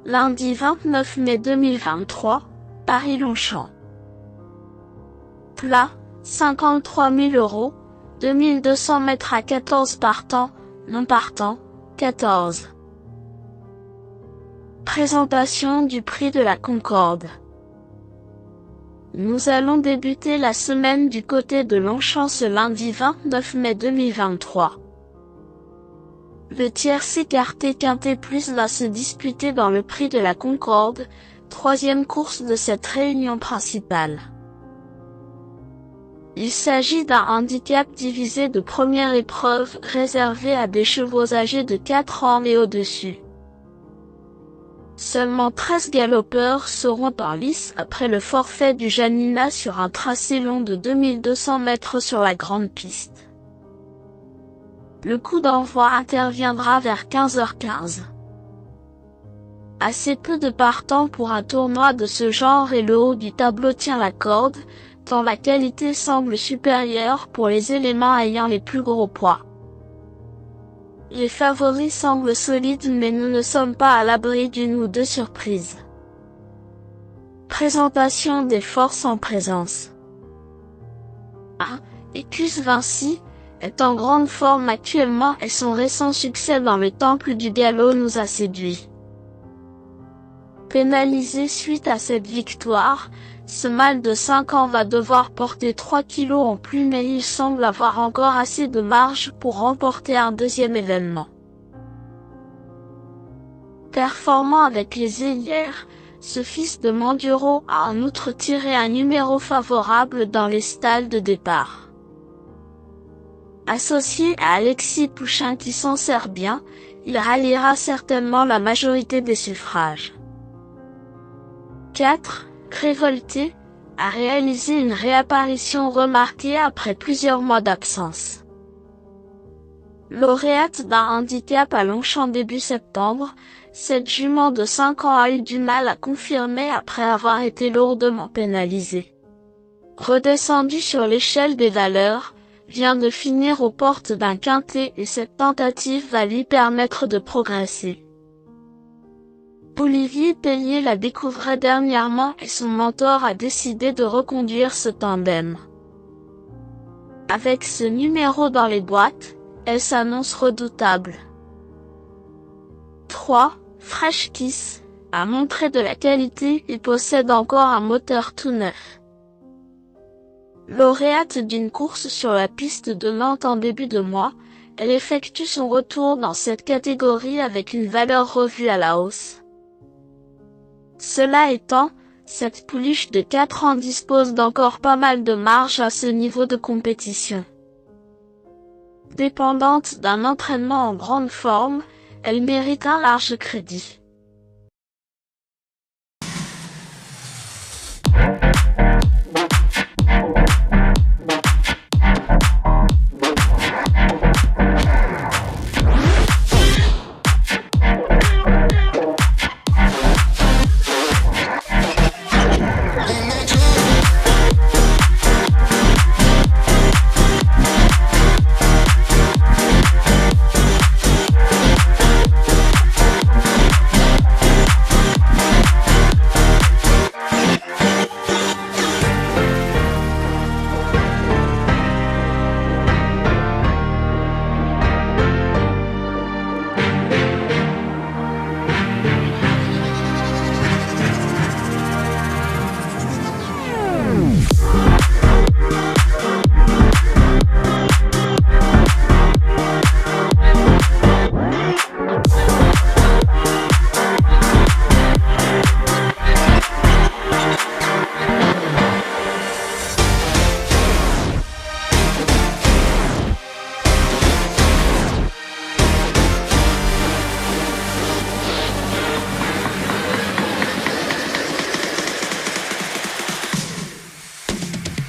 Lundi 29 mai 2023, Paris-Longchamp. Plat, 53 000 €, 2200 mètres à 14 partants, non partants, 14. Présentation du prix de la Concorde. Nous allons débuter la semaine du côté de Longchamp ce lundi 29 mai 2023. Le tiercé quarté quinté plus va se disputer dans le prix de la Concorde, troisième course de cette réunion principale. Il s'agit d'un handicap divisé de première épreuve réservé à des chevaux âgés de 4 ans et au-dessus. Seulement 13 galopeurs seront en lice après le forfait du Janina sur un tracé long de 2200 mètres sur la grande piste. Le coup d'envoi interviendra vers 15h15. Assez peu de partants pour un tournoi de ce genre et le haut du tableau tient la corde, tant la qualité semble supérieure pour les éléments ayant les plus gros poids. Les favoris semblent solides mais nous ne sommes pas à l'abri d'une ou deux surprises. Présentation des forces en présence. 1. Écus Vinci est en grande forme actuellement et son récent succès dans le temple du galop nous a séduits. Pénalisé suite à cette victoire, ce mâle de 5 ans va devoir porter 3 kilos en plus mais il semble avoir encore assez de marge pour remporter un deuxième événement. Performant avec les ailières, ce fils de Manduro a en outre tiré un numéro favorable dans les stalles de départ. Associé à Alexis Pouchin qui s'en sert bien, il ralliera certainement la majorité des suffrages. 4. Révolté a réalisé une réapparition remarquée après plusieurs mois d'absence. Lauréate d'un handicap à Longchamp début septembre, cette jument de 5 ans a eu du mal à confirmer après avoir été lourdement pénalisée. Redescendue sur l'échelle des valeurs, vient de finir aux portes d'un quintet et cette tentative va lui permettre de progresser. Olivier Pellier la découvrait dernièrement et son mentor a décidé de reconduire ce tandem. Avec ce numéro dans les boîtes, elle s'annonce redoutable. 3. Fresh Kiss a montré de la qualité et possède encore un moteur tout neuf. Lauréate d'une course sur la piste de Nantes en début de mois, elle effectue son retour dans cette catégorie avec une valeur revue à la hausse. Cela étant, cette pouliche de 4 ans dispose d'encore pas mal de marge à ce niveau de compétition. Dépendante d'un entraînement en grande forme, elle mérite un large crédit.